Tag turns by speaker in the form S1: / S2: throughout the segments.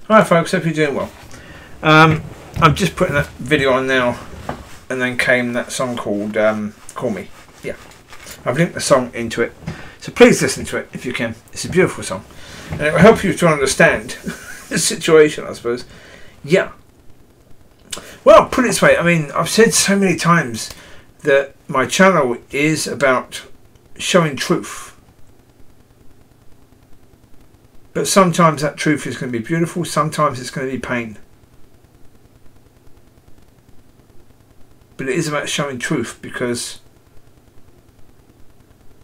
S1: Hi folks, hope you're doing well. I'm just putting that video on now, and then came that song called Call Me. Yeah, I've linked the song into it, so please listen to it if you can. It's a beautiful song, and it will help you to understand the situation, I suppose. Yeah. Well, put it this way, I mean, I've said so many times that my channel is about showing truth. But sometimes that truth is going to be beautiful, sometimes it's going to be pain. But it is about showing truth, because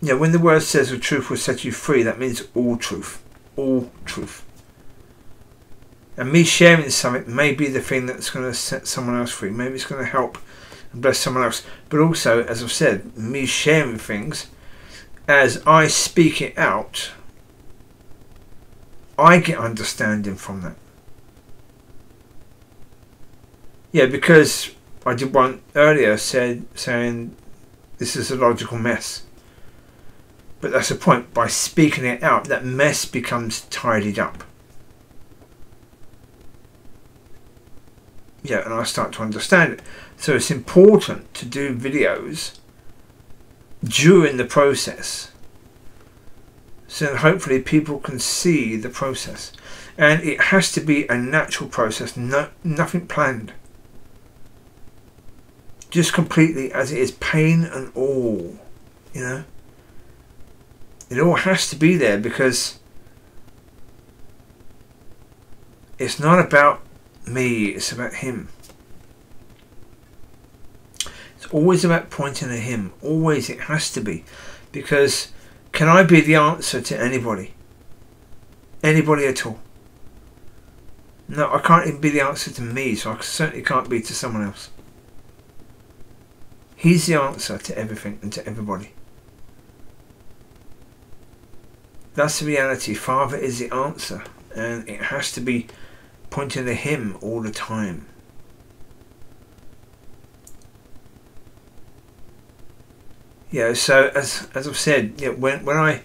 S1: when the word says the truth will set you free, that means all truth. All truth. And me sharing something may be the thing that's going to set someone else free. Maybe it's going to help and bless someone else. But also, as I've said, me sharing things, as I speak it out, I get understanding from that. Yeah, because I did one earlier saying this is a logical mess. But that's the point. By speaking it out, that mess becomes tidied up. Yeah, and I start to understand it. So it's important to do videos during the process, so that hopefully people can see the process. And it has to be a natural process, nothing planned. Just completely as it is, pain and all, It all has to be there, because it's not about me, it's about him. It's always about pointing at him. Always, it has to be. Because can I be the answer to anybody? Anybody at all? No, I can't even be the answer to me, so I certainly can't be to someone else. He's the answer to everything and to everybody. That's the reality. Father is the answer, and it has to be pointing to him all the time. Yeah, so as I've said, when I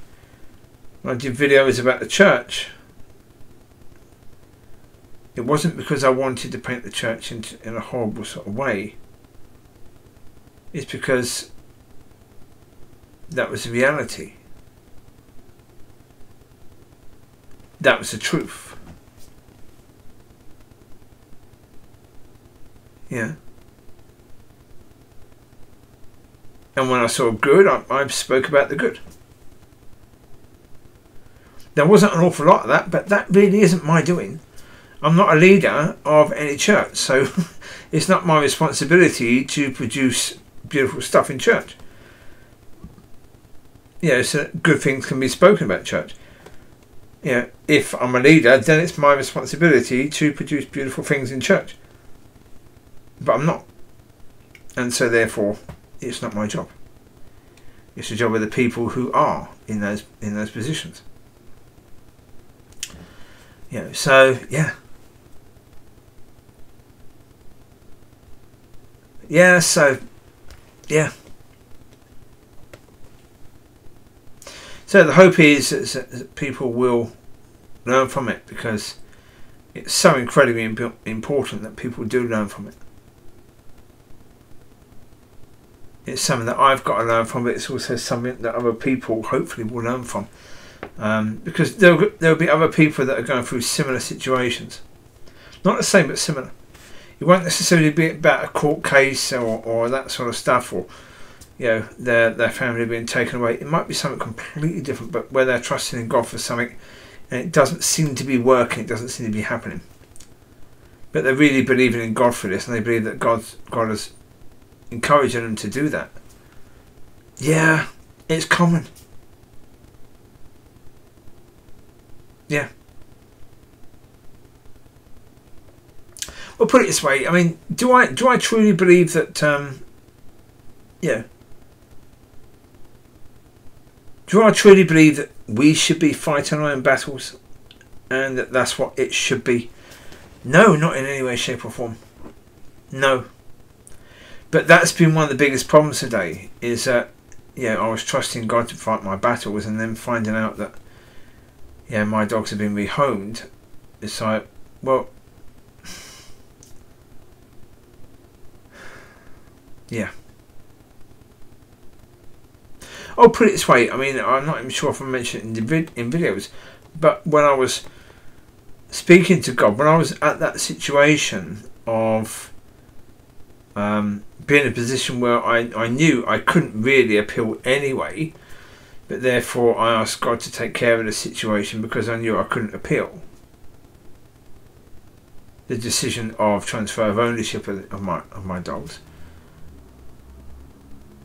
S1: did videos about the church, it wasn't because I wanted to paint the church in a horrible sort of way. It's because that was the reality. That was the truth. Yeah. And when I saw good, I spoke about the good. There wasn't an awful lot of that, but that really isn't my doing. I'm not a leader of any church, so it's not my responsibility to produce beautiful stuff in church. So good things can be spoken about church. If I'm a leader, then it's my responsibility to produce beautiful things in church. But I'm not. And so therefore, it's not my job. It's the job of the people who are in those positions. So yeah. Yeah, so yeah. So the hope is that people will learn from it, because it's so incredibly important that people do learn from it. It's something that I've got to learn from. It's also something that other people hopefully will learn from, because there'll be other people that are going through similar situations, not the same but similar. It won't necessarily be about a court case or that sort of stuff, or their family being taken away. It might be something completely different, but where they're trusting in God for something and it doesn't seem to be working, it doesn't seem to be happening, but they're really believing in God for this, and they believe that God has encouraging them to do that. Yeah, it's common. Yeah. Well, put it this way. I mean, do I truly believe that? Do I truly believe that we should be fighting our own battles, and that that's what it should be? No, not in any way, shape, or form. No. But that's been one of the biggest problems today, is that I was trusting God to fight my battles, and then finding out that my dogs have been rehomed. It's like, well, yeah. I'll put it this way. I mean, I'm not even sure if I mentioned it in videos, but when I was speaking to God, when I was at that situation of being in a position where I knew I couldn't really appeal anyway, but therefore I asked God to take care of the situation because I knew I couldn't appeal the decision of transfer of ownership of my dogs.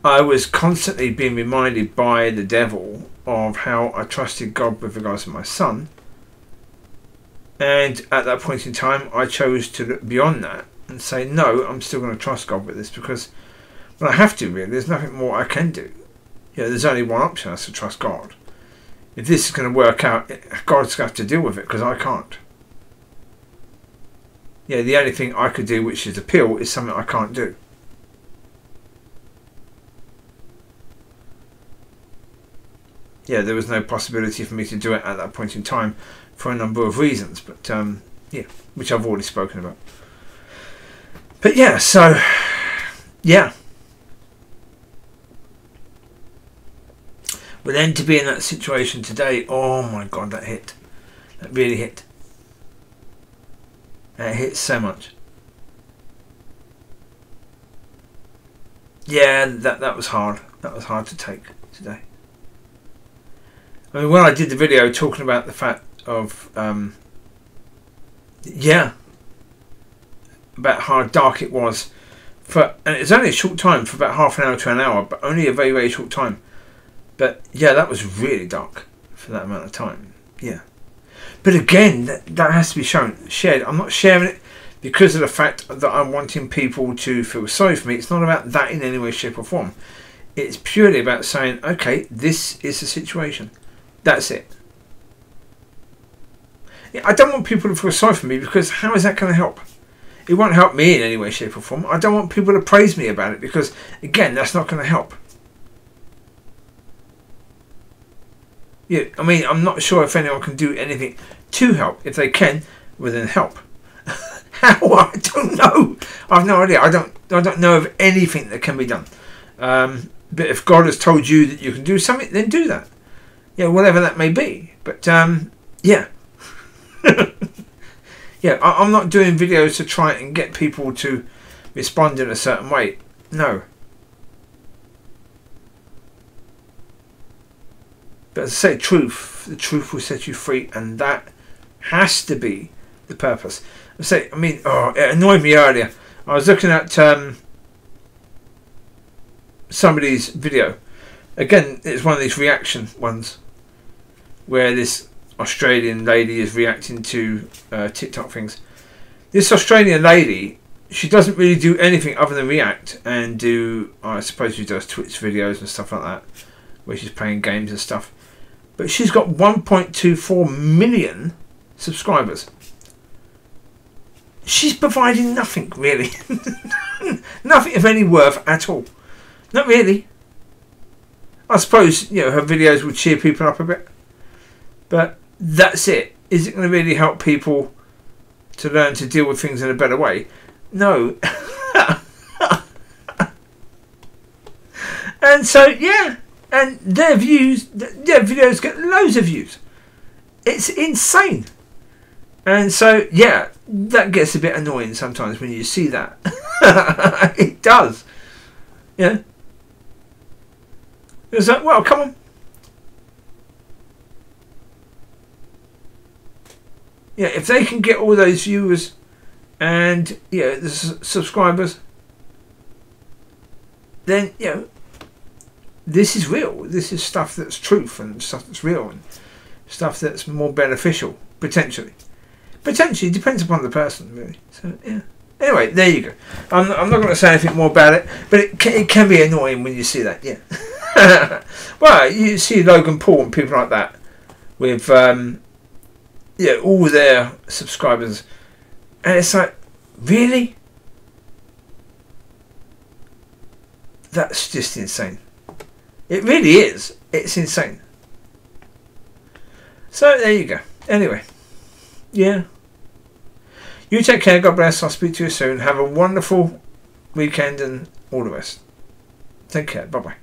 S1: I was constantly being reminded by the devil of how I trusted God with regards to my son, and at that point in time I chose to look beyond that and say, no, I'm still going to trust God with this, because well, I have to, really. There's nothing more I can do. There's only one option, that's to trust God. If this is going to work out, God's going to have to deal with it, because I can't. The only thing I could do, which is appeal, is something I can't do. There was no possibility for me to do it at that point in time for a number of reasons, but which I've already spoken about. But so but then to be in that situation today, oh my God, that hit. That really hit. It hit so much. That was hard. That was hard to take today. I mean, when I did the video talking about the fact of about how dark it was and it's only a short time, for about half an hour to an hour, but only a very, very short time. But that was really dark for that amount of time. But again, that has to be shared. I'm not sharing it because of the fact that I'm wanting people to feel sorry for me. It's not about that in any way, shape or form. It's purely about saying, okay, this is the situation. That's it. I don't want people to feel sorry for me, because how is that going to help? It won't help me in any way, shape or form. I don't want people to praise me about it, because again, that's not going to help. I mean, I'm not sure if anyone can do anything to help. If they can, well then help. How? I don't know. I've no idea. I don't know of anything that can be done. But if God has told you that you can do something, then do that. Whatever that may be. But I'm not doing videos to try and get people to respond in a certain way. No. But as I say, the truth will set you free, and that has to be the purpose. I mean, it annoyed me earlier. I was looking at somebody's video. Again, it's one of these reaction ones where this Australian lady is reacting to TikTok things. This Australian lady, she doesn't really do anything other than react and do, I suppose she does Twitch videos and stuff like that, where she's playing games and stuff. But she's got 1.24 million subscribers. She's providing nothing, really. Nothing of any worth at all. Not really. I suppose, her videos will cheer people up a bit. But that's it. Is it going to really help people to learn to deal with things in a better way? No. And so, and their videos get loads of views. It's insane. And so, that gets a bit annoying sometimes when you see that. It does. It's like, well, come on. If they can get all those viewers and the subscribers, then this is real. This is stuff that's truth and stuff that's real and stuff that's more beneficial, potentially. Potentially, depends upon the person, really. So anyway, there you go. I'm not going to say anything more about it, but it can be annoying when you see that. Well, you see Logan Paul and people like that with all their subscribers, and it's like, really? That's just insane. It really is. It's insane. So there you go. Anyway, You take care. God bless. I'll speak to you soon. Have a wonderful weekend and all the rest. Take care. Bye bye.